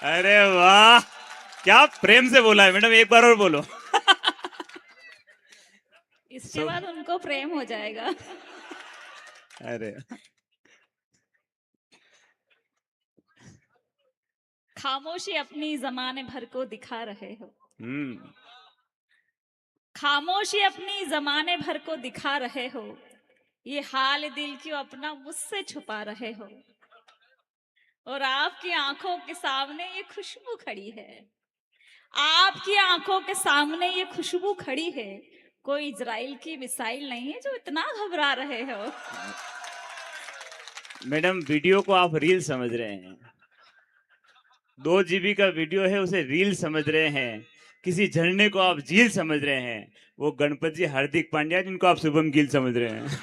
अरे वाह, क्या प्रेम से बोला है मैडम, एक बार और बोलो। इसके बाद उनको प्रेम हो जाएगा। अरे खामोशी अपनी जमाने भर को दिखा रहे हो। हम्म। खामोशी अपनी जमाने भर को दिखा रहे हो। ये हाल दिल क्यों अपना मुझसे छुपा रहे हो। और आपकी आंखों के सामने ये खुशबू खड़ी है। आपकी आंखों के सामने ये खुशबू खड़ी है। कोई इजराइल की मिसाइल नहीं है जो इतना घबरा रहे हो। मैडम वीडियो को आप रील समझ रहे हैं, 2 GB का वीडियो है उसे रील समझ रहे हैं, किसी झरने को आप झील समझ रहे हैं, वो गणपत जी हार्दिक पांड्या जिनको आप शुभम गिल समझ रहे हैं।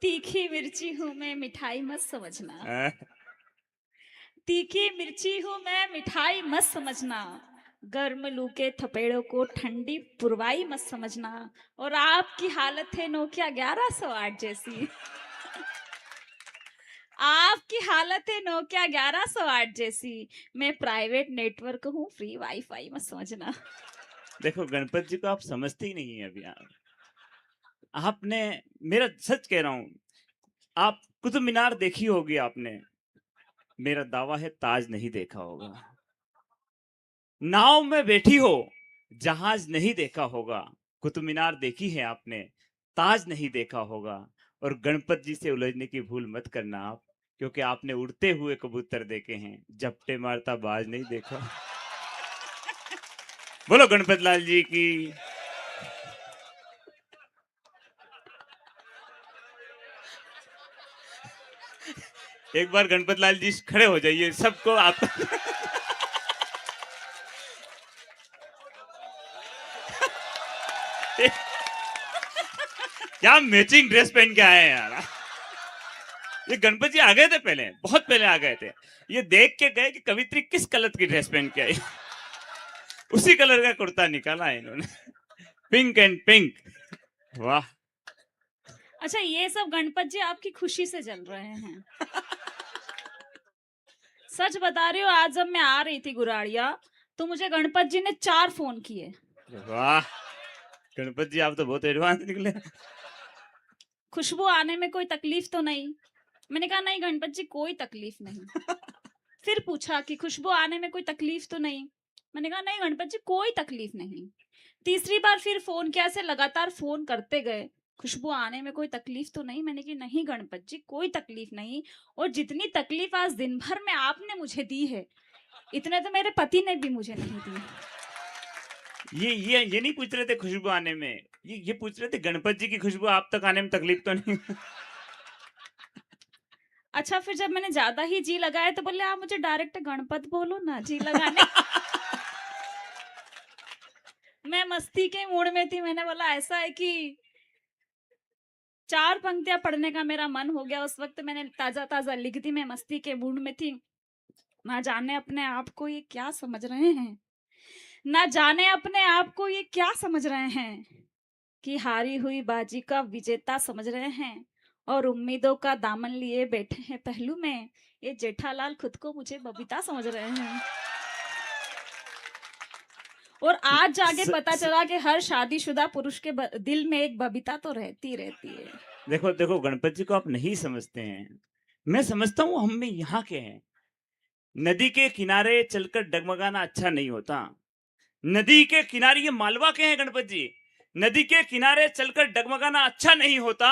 तीखी मिर्ची हूं मैं, मिठाई मत समझना। हाँ? तीखी मिर्ची हूं मैं, मिठाई मत समझना। गर्म लू के थपेड़ों को ठंडी पुरवाई मत समझना। और आपकी हालत है नोकिया 1108 जैसी। आपकी हालत है नोकिया 1108 जैसी। मैं प्राइवेट नेटवर्क हूँ, फ्री वाईफाई मत समझना। देखो गणपत जी को आप समझते ही नहीं है अभी आपने, मेरा सच कह रहा हूं, आप कुतुब मीनार देखी होगी आपने, मेरा दावा है ताज नहीं देखा होगा। नाव में बैठी हो, जहाज नहीं देखा होगा। कुतुब मीनार देखी है आपने, ताज नहीं देखा होगा। और गणपत जी से उलझने की भूल मत करना आप, क्योंकि आपने उड़ते हुए कबूतर देखे हैं, झपटे मारता बाज नहीं देखा। बोलो गणपत लाल जी की। एक बार गणपत लाल जी खड़े हो जाइए, सबको आप। क्या मैचिंग ड्रेस पहन के आए हैं यार। ये गणपत जी आ गए थे पहले, बहुत पहले आ गए थे। ये देख के गए कि कवित्री किस कलर की ड्रेस पहन के आई, उसी कलर का कुर्ता निकाला है इन्होंने, पिंक एंड पिंक। वाह। अच्छा, ये सब गणपत जी आपकी खुशी से चल रहे हैं। सच बता रही हूँ, आज जब मैं आ रही थी गुराड़िया, तो मुझे गणपत जी ने 4 फोन किए। वाह, गणपत जी आप तो बहुत एडवांस निकले। खुशबू आने में कोई तकलीफ तो नहीं? मैंने कहा नहीं गणपत जी, कोई तकलीफ नहीं। फिर पूछा कि खुशबू आने में कोई तकलीफ तो नहीं? मैंने कहा नहीं गणपत जी, कोई तकलीफ नहीं। तीसरी बार फिर फोन किया, ऐसे लगातार फोन करते गए, खुशबू आने में कोई तकलीफ तो नहीं? मैंने कहा नहीं गणपत जी, कोई तकलीफ नहीं। और जितनी तकलीफ आज दिन भर में आपने मुझे दी है, इतने तो मेरे पति ने भी मुझे नहीं दी। ये नहीं पूछ रहे थे खुशबू आने में, ये पूछ रहे थे गणपत जी की खुशबू आप तक आने में तकलीफ तो नहीं। अच्छा, फिर जब मैंने ज्यादा ही जी लगाया तो बोले आप मुझे डायरेक्ट गणपत बोलो ना जी लगाने। मैं मस्ती के मूड में थी, मैंने बोला ऐसा है कि 4 पंक्तियां पढ़ने का मेरा मन हो गया। उस वक्त मैंने ताजा ताजा लिख दी, मैं मस्ती के मूड में थी। ना जाने अपने आप को ये क्या समझ रहे हैं, ना जाने अपने आप को ये क्या समझ रहे हैं, कि हारी हुई बाजी का विजेता समझ रहे हैं, और उम्मीदों का दामन लिए बैठे हैं पहलू में। ये जेठालाल खुद को मुझे बबीता समझ रहे हैं। और आज जाके पता चला कि हर शादीशुदा पुरुष के दिल में एक बबीता तो रहती रहती है। देखो देखो, गणपत जी को आप नहीं समझते हैं, मैं समझता हूं, हम में यहाँ के हैं। नदी के किनारे चलकर डगमगाना अच्छा नहीं होता। नदी के किनारे, ये मालवा के हैं गणपत जी, नदी के किनारे चलकर डगमगाना अच्छा नहीं होता।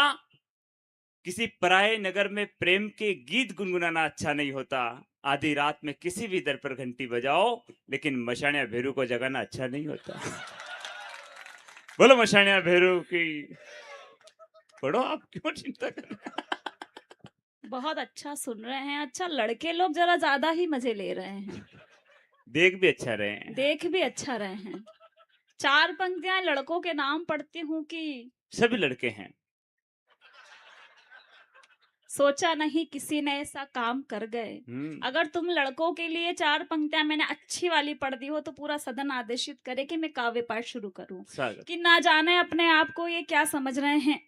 किसी पराये नगर में प्रेम के गीत गुनगुनाना अच्छा नहीं होता। आधी रात में किसी भी दर पर घंटी बजाओ, लेकिन मशानिया भेरू को जगाना अच्छा नहीं होता। बोलो मशानिया भेरू की। पढ़ो, आप क्यों चिंता कर रहे हैं? बहुत अच्छा सुन रहे हैं। अच्छा, लड़के लोग जरा ज्यादा ही मजे ले रहे हैं। देख भी अच्छा रहे हैं। देख भी अच्छा रहे हैं। 4 पंक्तियां लड़कों के नाम पढ़ती हूँ कि सभी लड़के हैं। सोचा नहीं किसी ने ऐसा काम कर गए। अगर तुम लड़कों के लिए 4 पंक्तियां मैंने अच्छी वाली पढ़ दी हो, तो पूरा सदन आदेशित करे कि मैं काव्य पाठ शुरू करूं। कि ना जाने अपने आप को ये क्या समझ रहे हैं,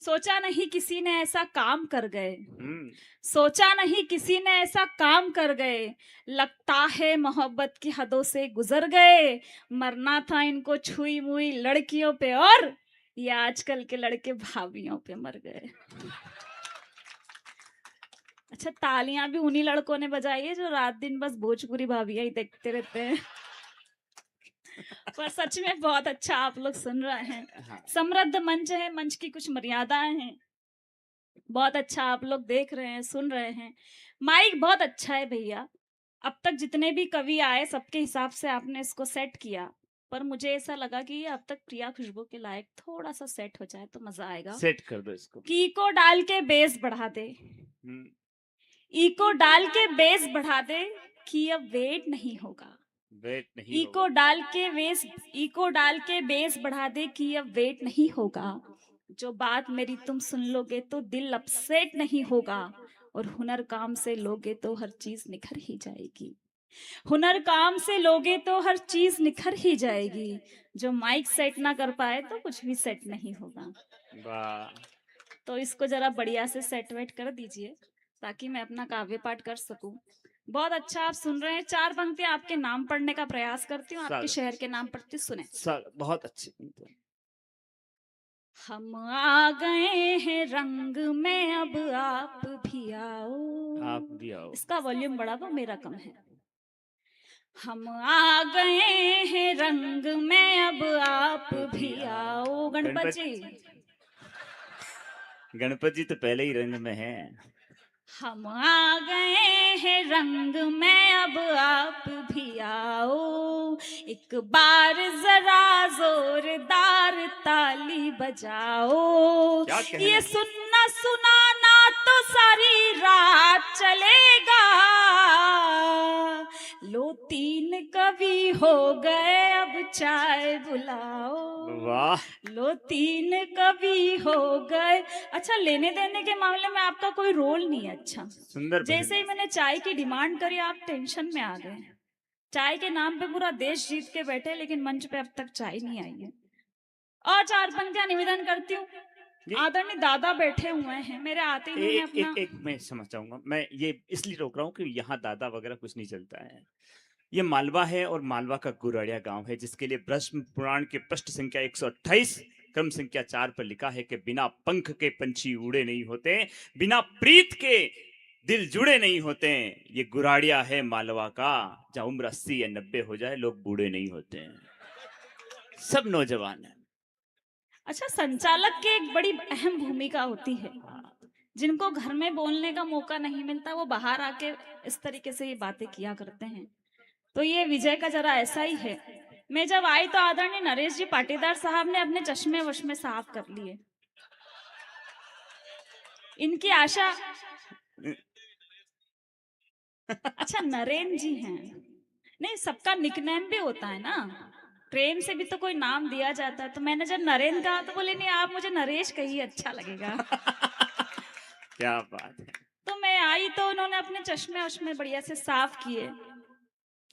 सोचा नहीं किसी ने ऐसा काम कर गए, हम्म, सोचा नहीं किसी ने ऐसा काम कर गए, लगता है मोहब्बत की हदों से गुजर गए, मरना था इनको छुई मुई लड़कियों पे, और ये आजकल के लड़के भाभियों पे मर गए। अच्छा, तालियां भी उन्हीं लड़कों ने बजाई है जो रात दिन बस भोजपुरी भाभियां ही देखते रहते हैं। पर सच में बहुत अच्छा आप लोग सुन रहे हैं। हाँ, समृद्ध मंच है, मंच की कुछ मर्यादाएं हैं। बहुत अच्छा आप लोग देख रहे हैं, सुन रहे हैं। माइक बहुत अच्छा है भैया। अब तक जितने भी कवि आए सबके हिसाब से आपने इसको सेट किया, पर मुझे ऐसा लगा कि ये अब तक प्रिया खुशबू के लायक थोड़ा सा सेट हो जाए तो मजा आएगा। सेट कर दो इसको। की को डाल के बेस बढ़ा दे, हम्म, ई को डाल के बेस बढ़ा दे, कि अब वेट नहीं होगा। वेट नहीं ई को होगा। डाल के बेस, ई को डाल के बेस बढ़ा दे, कि अब वेट नहीं होगा। जो बात मेरी तुम सुन लोगे तो दिल अपसेट नहीं होगा, और हुनर काम से लोगे तो हर चीज निखर ही जाएगी। हुनर काम से लोगे तो हर चीज निखर ही जाएगी। जो माइक सेट ना कर पाए तो कुछ भी सेट नहीं होगा। वाह, तो इसको जरा बढ़िया से सेट वेट कर दीजिए ताकि मैं अपना काव्य पाठ कर सकूं। बहुत अच्छा आप सुन रहे हैं। 4 पंक्तियां आपके नाम पढ़ने का प्रयास करती हूँ, आपके शहर के नाम पढ़ती हूँ, सुने। बहुत अच्छी पंक्ति है। हम आ गए हैं रंग में, अब आप भी आओ। आप भी आओ। इसका वॉल्यूम बढ़ा दो, मेरा कम है। हम आ गए हैं रंग में, अब आप भी आओ। गणपति जी, गणपति जी तो पहले ही रंग में है। हम आ गए हैं रंग में, अब आप भी आओ। एक बार जरा जोरदार ताली बजाओ। क्या कहना ये है? सुनना सुनाना तो सारी रात चलेगा। लो 3 कवि हो गए, अब चाय बुलाओ। वाह, लो 3 कवि हो गए। अच्छा, लेने देने के मामले में आपका कोई रोल नहीं है। अच्छा, सुंदर जैसे भजन। ही मैंने चाय की डिमांड करी आप टेंशन में आ गए। चाय के नाम पे पूरा देश जीत के बैठे, लेकिन मंच पे अब तक चाय नहीं आई है। और 4 पंक्तियां निवेदन करती हूँ। ये आदरणीय दादा बैठे हुए हैं, मेरे आते ही उन्होंने अपना एक मैं समझ जाऊंगा। मैं ये इसलिए रोक रहा हूँ कि यहाँ दादा वगैरह कुछ नहीं चलता है। ये मालवा है और मालवा का गुराड़िया गांव है, जिसके लिए ब्रह्म पुराण के पृष्ठ संख्या 128 क्रम संख्या 4 पर लिखा है कि बिना पंख के पंछी उड़े नहीं होते, बिना प्रीत के दिल जुड़े नहीं होते। ये गुराड़िया है मालवा का, जहाँ उम्र 80 या 90 हो जाए लोग बूढ़े नहीं होते हैं, सब नौजवान है। अच्छा, संचालक की एक बड़ी अहम भूमिका होती है। जिनको घर में बोलने का मौका नहीं मिलता वो बाहर आके इस तरीके से ये बातें किया करते हैं। तो ये विजय का जरा ऐसा ही है। मैं जब आई तो आदरणीय नरेश जी पाटीदार साहब ने अपने चश्मे वश्मे साफ कर लिए। इनकी आशा अच्छा, नरेन जी हैं। नहीं, सबका निकनेम भी होता है ना, प्रेम से भी तो कोई नाम दिया जाता है। तो मैंने जब नरेन कहा तो बोले नहीं, आप मुझे नरेश कहिए, अच्छा लगेगा। क्या बात है। तो मैं आई तो उन्होंने अपने चश्मे वश्मे बढ़िया से साफ किए।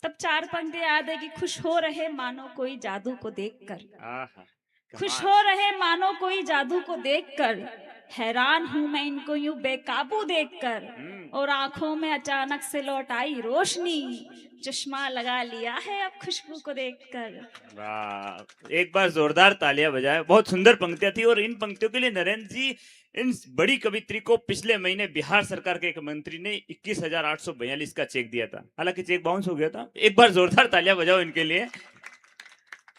तब 4 पंक्ति याद है कि खुश हो रहे मानो कोई जादू को देखकर, आहा, खुश कमाल। हो रहे मानो कोई जादू को देखकर, हैरान हूं मैं इनको यूं बेकाबू देखकर, और आंखों में अचानक से लौट आई रोशनी, चश्मा लगा लिया है अब खुशबू को देखकर। वाह, एक बार जोरदार तालियां बजाए। बहुत सुंदर पंक्तियां थी, और इन पंक्तियों के लिए नरेंद्र जी, इन बड़ी कवित्री को पिछले महीने बिहार सरकार के एक मंत्री ने 21,842 का चेक दिया था। हालांकि चेक बाउंस हो गया था। एक बार जोरदार तालियां बजाओ इनके लिए।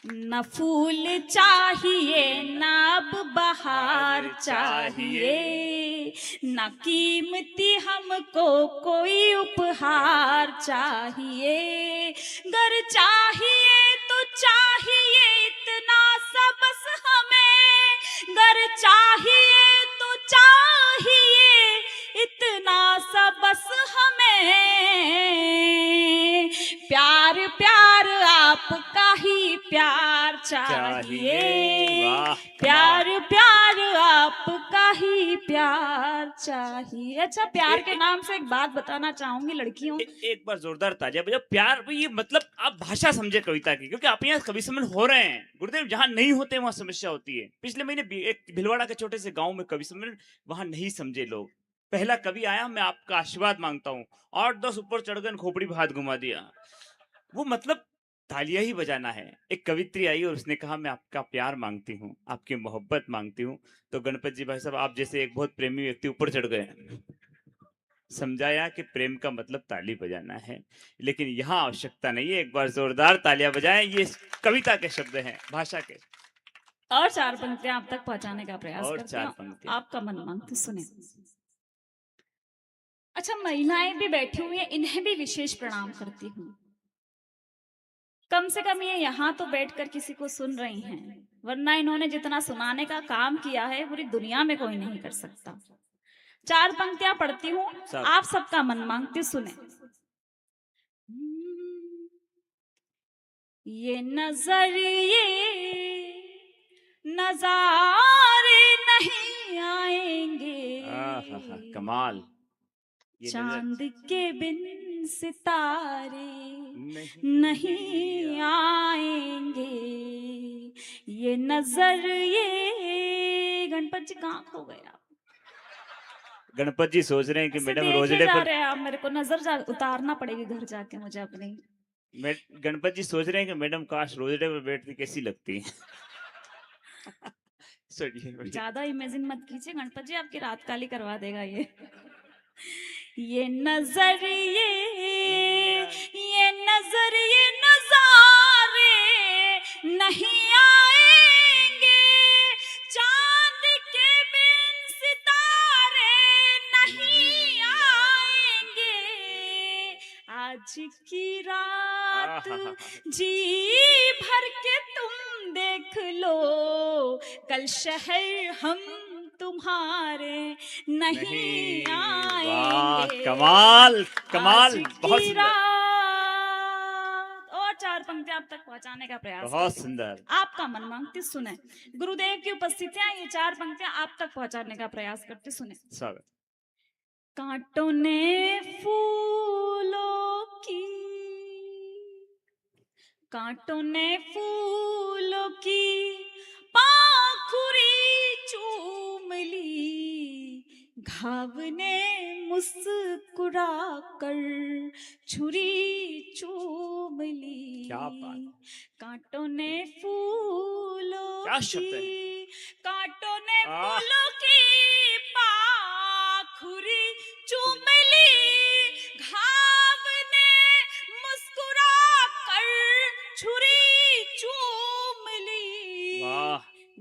न फूल चाहिए न अब बहार चाहिए, न कीमती हमको कोई उपहार चाहिए। गर चाहिए तो चाहिए इतना सा बस हमें, गर चाहिए तो चाहिए इतना सा बस हमें। प्यार प्यार आपका ही प्यार चाहिए, वाह, प्यार प्यार आपका ही प्यार चाहिए। अच्छा, प्यार के नाम से एक बात बताना चाहूंगी लड़कियों। एक बार जोरदार तालियां बजाओ। प्यार ये मतलब आप भाषा समझे कविता की, क्योंकि आप यहाँ कवि सम्मेलन हो रहे हैं गुरुदेव, जहां नहीं होते वहां समस्या होती है। पिछले महीने एक भिलवाड़ा के छोटे से गांव में कवि सम्मेलन, वहां नहीं समझे लोग। पहला कवि आया, मैं आपका आशीर्वाद मांगता हूँ, 8-10 ऊपर चढ़ गए, खोपड़ी भात घुमा दिया। वो मतलब तालियां ही बजाना है। एक कवित्री आई और उसने कहा, मैं आपका प्यार मांगती हूँ, आपकी मोहब्बत मांगती हूँ। तो गणपत जी भाई साहब, आप जैसे एक बहुत प्रेमी व्यक्ति ऊपर चढ़ गए, समझाया कि प्रेम का मतलब ताली बजाना है, लेकिन यहाँ आवश्यकता नहीं है। एक बार जोरदार तालियां बजाएं, ये कविता के शब्द हैं, भाषा के। और 4 पंक्तियां आप तक पहुंचाने का प्रयास और करती 4 हूँ, पंक्तियां। आपका मन मांगते सुने। अच्छा, महिलाएं भी बैठी हुई हैं, इन्हें भी विशेष प्रणाम करती हूँ। कम से कम ये यहाँ तो बैठकर किसी को सुन रही हैं, वरना इन्होंने जितना सुनाने का काम किया है पूरी दुनिया में कोई नहीं कर सकता। 4 पंक्तियां पढ़ती हूँ, सब आप सबका मन मांगते सुने। ये नजारे नहीं आएंगे, आहा, कमाल। ये नजर चांद के बिन सितारे नहीं नहीं आएंगे। ये नजर ये गणपत जी कहाँ खो गए आप? गणपत जी सोच रहे हैं कि ऐसे मैडम देखे रोजड़े जा पर, रहे हैं आप, मेरे को नजर उतारना पड़ेगी घर जाके मुझे अपनी। गणपत जी सोच रहे हैं कि मैडम काश रोजड़े पर बैठती कैसी लगती है। चलिए बढ़िया। ज्यादा इमेजिन मत कीजिए, गणपत जी आपकी रात काली करवा देगा ये। ये नजर ये नजारे नहीं आएंगे, चांद के बिन सितारे नहीं आएंगे। आज की रात आहा, जी भर के तुम देख लो, कल शहर हम तुम्हारे नहीं नहीं, वाह, आएंगे। कमाल कमाल, आज बहुत की सुंदर, रात। और 4 पंक्तियां आप तक पहुंचाने का प्रयास बहुत करती हूँ। सुंदर। आपका मन मांगती सुने। गुरुदेव की उपस्थितियां, ये 4 पंक्तियां आप तक पहुंचाने का प्रयास करते सुने। स्वागत। कांटों ने फूलों की, कांटों ने फूलों की पाखुरी चूम ली, घाव ने मुस्कुरा कर छुरी चूम ली। क्या बात, कांटों ने फूलों क्या शब्द है। की, कांटों ने आह, फूलों की पाखुरी चूम ली, घाव ने मुस्कुरा कर छुरी चूम ली। वाह,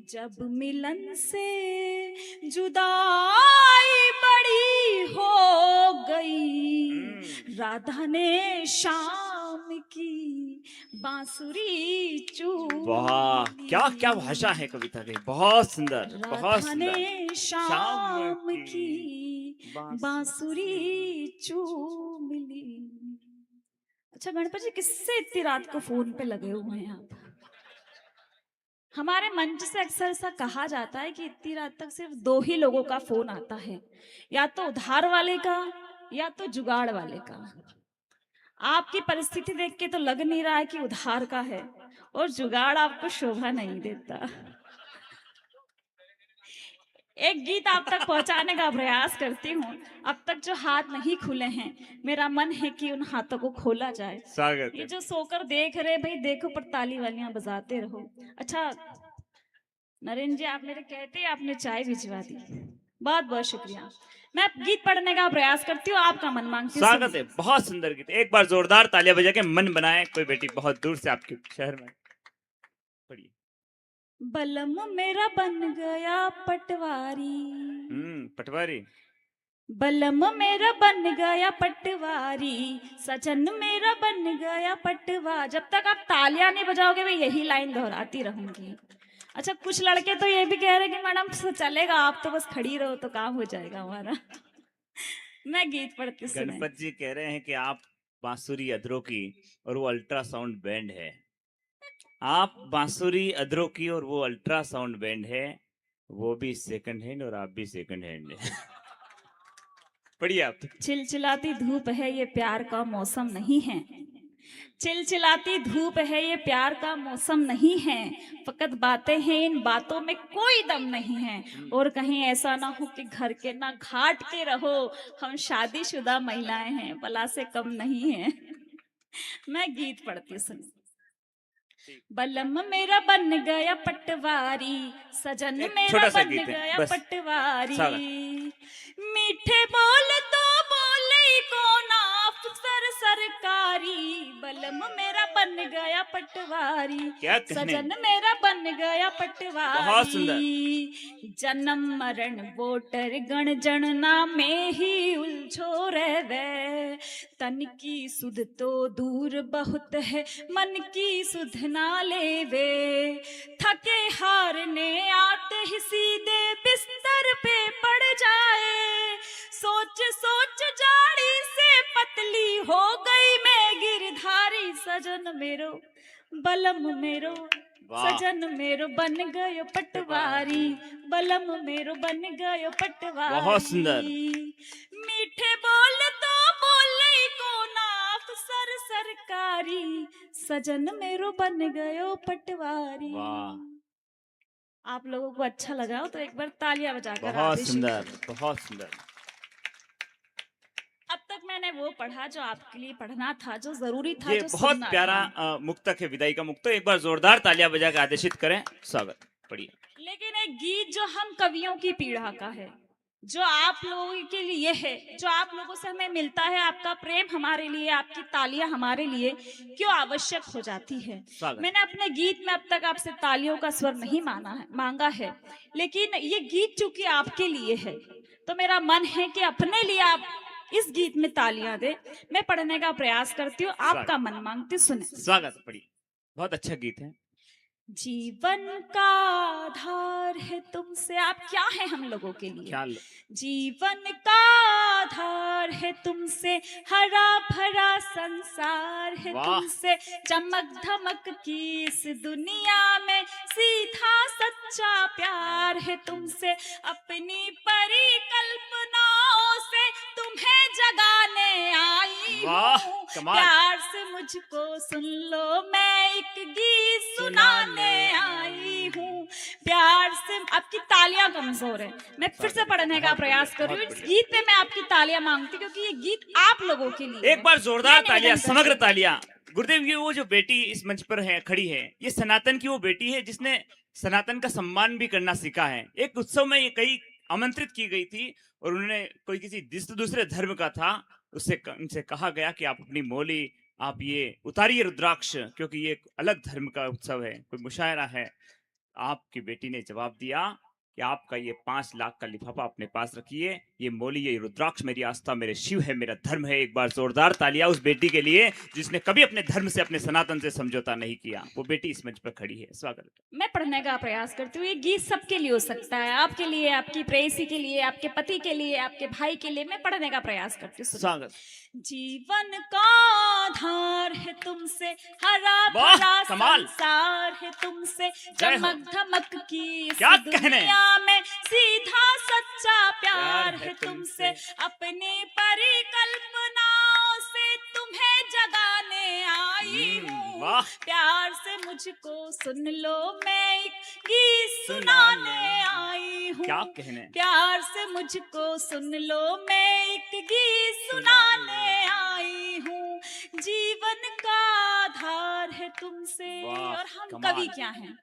जब मिलन से जुदाई बड़ी हो गई, राधा ने शाम की बांसुरी चूम वाह, क्या क्या भाषा है कविता की, बहुत सुंदर, बहुत राधा सुंदर। ने शाम की बांसुरी चूम ली। अच्छा गणपत जी, किससे इतनी रात को फोन पे लगे हुए हैं आप? हमारे मंच से अक्सर ऐसा कहा जाता है कि इतनी रात तक सिर्फ 2 ही लोगों का फोन आता है, या तो उधार वाले का या तो जुगाड़ वाले का। आपकी परिस्थिति देख के तो लग नहीं रहा है कि उधार का है, और जुगाड़ आपको शोभा नहीं देता। एक गीत आप तक पहुंचाने का प्रयास करती हूँ। अब तक जो हाथ नहीं खुले हैं, मेरा मन है कि उन हाथों को खोला जाए। स्वागत ये है। जो सोकर देख रहे भाई, देखो पर ताली वालियां बजाते रहो। अच्छा नरेंद्र जी, आप मेरे कहते ही आपने चाय भिजवा दी, बहुत बहुत शुक्रिया। मैं गीत पढ़ने का प्रयास करती हूँ, आपका मन मांगती हूँ। स्वागत है, बहुत सुंदर गीत। एक बार जोरदार तालियां बजा के मन बनाए। कोई बेटी बहुत दूर से आपके शहर में, पढ़िए। बलम मेरा बन गया पटवारी, पटवारी। बलम मेरा बन गया पटवारी, सजन मेरा बन गया पटवा। जब तक आप तालियां नहीं बजाओगे मैं यही लाइन दोहराती रहूंगी। अच्छा कुछ लड़के तो ये भी कह रहे हैं कि मैडम चलेगा, आप तो बस खड़ी रहो तो काम हो जाएगा हमारा। मैं गीत पढ़ती सुने। गणपत जी कह रहे हैं कि आप बांसुरी अधरों की और वो अल्ट्रासाउंड बैंड है। आप बांसुरी अधरों की और वो अल्ट्रासाउंड बैंड है। वो भी सेकंड हैंड और आप भी सेकंड हैंड है। पढ़िए आप। चिलचिलाती धूप है ये प्यार का मौसम नहीं है। चिलचिलाती धूप है ये प्यार का मौसम नहीं है। फकत बातें हैं इन बातों में कोई दम नहीं है। और कहीं ऐसा ना हो कि घर के ना घाट के रहो। हम शादीशुदा महिलाएं हैं बला से कम नहीं है। मैं गीत पढ़ती हूँ सुन। बलम मेरा बन गया पटवारी, सजन एक मेरा छोटा सा बन गीत है, गया बस। पटवारी। स्वागत। मीठे बोल तो बोले को ना अफसर सरकारी। बलम मेरा बन गया पटवारी, क्या कहने। सजन मेरा बन गया बहुत सुंदर। पटवारी। जन्म मरण वोटर गण गणना में ही उलझो रहवे। तन की सुध तो दूर बहुत है, मन की सुध ना लेवे। थके हारने आते ही सीधे बिस्तर पे पड़ जाए। सोच सोच जाड़ी से पतली हो गई मैं गिरधारी। सजन मेरो बलम मेरो, वाह। सजन मेरो बन गयो पटवारी। बलम मेरो बन गयो पटवारी। बहुत सुंदर। मीठे बोल तो बोले को ना अफसर सरकारी। सजन मेरो बन गयो पटवारी। वाह। आप लोगों को अच्छा लगा हो तो एक बार तालियां बजाकर बहुत आतिश। सुंदर, बहुत सुंदर। अब तक मैंने वो पढ़ा जो आपके लिए पढ़ना था, जो जरूरी था, ये जो बहुत सुनना प्यारा था। मुक्तक है, विदाई का मुक्तक। एक बार जोरदार तालियां बजा के आदेशित करें। स्वागत। पढ़िए। लेकिन एक गीत जो हम कवियों की पीढ़ा का है, जो आप लोगों के लिए है, जो आप लोगों से हमें मिलता है, आपका प्रेम हमारे लिए, आपकी तालियां हमारे लिए क्यों आवश्यक हो जाती है। स्वागत। मैंने अपने गीत में अब तक आपसे तालियों का स्वर नहीं मांगा है, लेकिन ये गीत चूंकि आपके लिए है तो मेरा मन है कि अपने लिए आप इस गीत में तालियां दे। मैं पढ़ने का प्रयास करती हूँ, आपका मन मांगती सुने। स्वागत। पढ़िए। बहुत अच्छा गीत है। जीवन का आधार है तुमसे। आप क्या है हम लोगों के लिए? ख्याल। जीवन का आधार है तुमसे, हरा भरा संसार है तुमसे। चमक धमक की इस दुनिया में सीधा सच्चा प्यार है तुमसे। अपनी परिकल्पनाओं से तुम्हें जगाने आई हूँ। प्यार से मुझको सुन लो, मैं एक गीत सुनाने आई हूँ। प्यार से। आपकी तालियां कमजोर है, मैं फिर से पढ़ने का प्रयास कर रही हूँ। इस गीत पे मैं आपकी तालियां मांगती हूँ क्योंकि ये गीत आप लोगों के लिए। एक बार जोरदार तालियां, समग्र तालियां। गुरुदेव की वो जो बेटी इस मंच पर है, खड़ी है, ये सनातन की वो बेटी है जिसने सनातन का सम्मान भी करना सीखा है। एक उत्सव में ये कई आमंत्रित की गई थी और उन्होंने कोई किसी दूसरे धर्म का था, उससे उनसे कहा गया कि आप अपनी मौली आप ये उतारिए रुद्राक्ष, क्योंकि ये एक अलग धर्म का उत्सव है, कोई मुशायरा है। आपकी बेटी ने जवाब दिया कि आपका ये 5 लाख का लिफाफा अपने पास रखिए, ये मौली, ये रुद्राक्ष मेरी आस्था, मेरे शिव है, मेरा धर्म है। एक बार जोरदार तालियां उस बेटी के लिए जिसने कभी अपने धर्म से, अपने सनातन से समझौता नहीं किया। वो बेटी इस मंच पर खड़ी है। स्वागत। मैं पढ़ने का प्रयास करती हूँ। ये गीत सबके लिए हो सकता है, आपके लिए, आपकी प्रेयसी के लिए, आपके पति के लिए, आपके भाई के लिए। मैं पढ़ने का प्रयास करती हूँ। स्वागत। जीवन का आधार है तुमसे, हरा भरा संसार है तुमसे। चमक धमक की इस दुनिया में सीधा सच्चा प्यार है तुमसे। अपनी परिकल्पनाओं से तुम्हें जगाने आई हूँ। प्यार से मुझको सुन लो, मैं एक गीत सुनाने आई हूँ। क्या कहने। प्यार से मुझको सुन लो, मैं एक गीत सुनाने आई हूँ। जीवन का आधार है तुमसे। और हम कवि क्या हैं?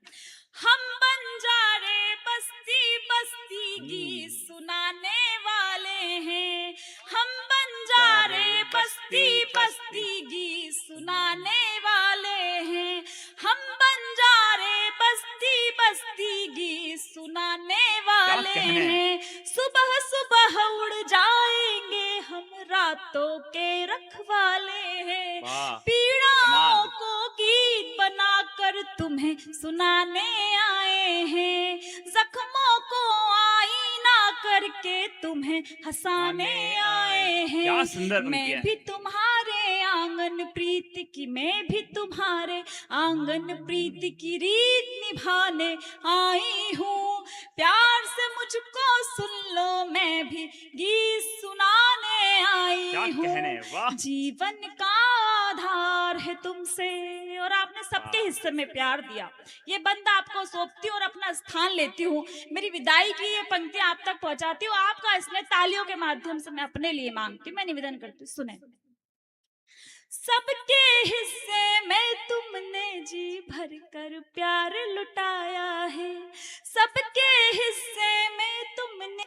हम बंजारे बस्ती बस्ती गीत सुनाने वाले हैं। हम बंजारे बस्ती बस्ती गीत सुनाने वाले हैं। हम बंजारे बस्ती बस्ती गीत सुनाने वाले हैं। सुबह सुबह उड़ जाएंगे हम, रातों के रखवाले हैं। पीड़ाओं को गीत बनाकर तुम्हें सुनाने आए हैं। जख्मों को आईना करके तुम्हें हंसाने आए हैं। मैं भी तुम्हारे आंगन प्रीति की, मैं भी तुम्हारे आंगन प्रीति की रीत निभाने आई हूँ। प्यार से मुझको सुन लो, मैं भी गीत सुनाने आई क्या हूँ। कहने, वाह। जीवन का आधार है तुमसे, और आपने सबके हिस्से में प्यार दिया। ये बंदा आपको सौंपती हूँ और अपना स्थान लेती हूँ। मेरी विदाई की ये पंक्तियां आप तक पहुंचाती हूँ। आपका इसमें तालियों के माध्यम से मैं अपने लिए मांगती हूँ, मैं निवेदन करती हूँ, सुने। सबके हिस्से में तुमने जी भर कर प्यार लुटाया है, सबके हिस्से में तुमने,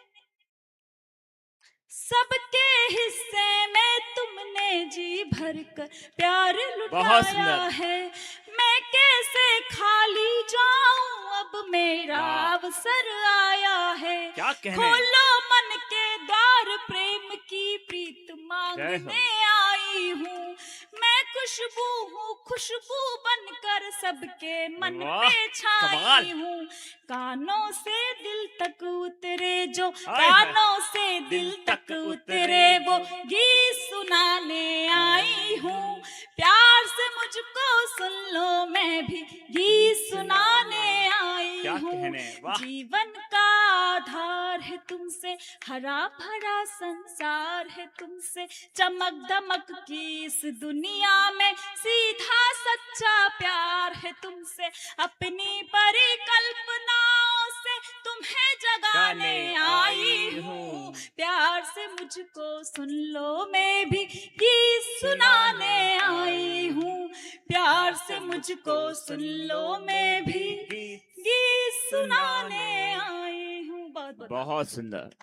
सबके हिस्से में तुमने जी भर कर प्यार बहुत लुटाया सुंदर। है। मैं कैसे खाली जाऊं, अब मेरा वाह। अवसर आया है। क्या कहने, खोलो मन के द्वार, प्रेम की प्रीत जय हो। मांगने आई हूँ। मैं खुशबू हूँ, खुशबू बनकर सबके मन वाह, पे कमाल। छाई हूँ। कानों से दिल तक उतरे जो, हाय हाय। कानों से दिल तक उतरे वो गीत सुनाने आई हूँ। प्यार से मुझको सुन लो, मैं भी गीत सुनाने आई क्या हूँ। कहने, वाह। जीवन का आधार है तुमसे, हरा भरा संसार है तुमसे। चमक दमक की इस दुनिया में सीधा सच्चा प्यार है तुमसे। अपनी परिकल्पनाओं से तुम्हें जगाने आई हूँ। प्यार से मुझको सुन लो, मैं भी गीत सुनाने आई हूँ। प्यार से मुझको सुन लो, मैं भी गीत सुनाने आई हूँ। बहुत बहुत बहुत सुंदर।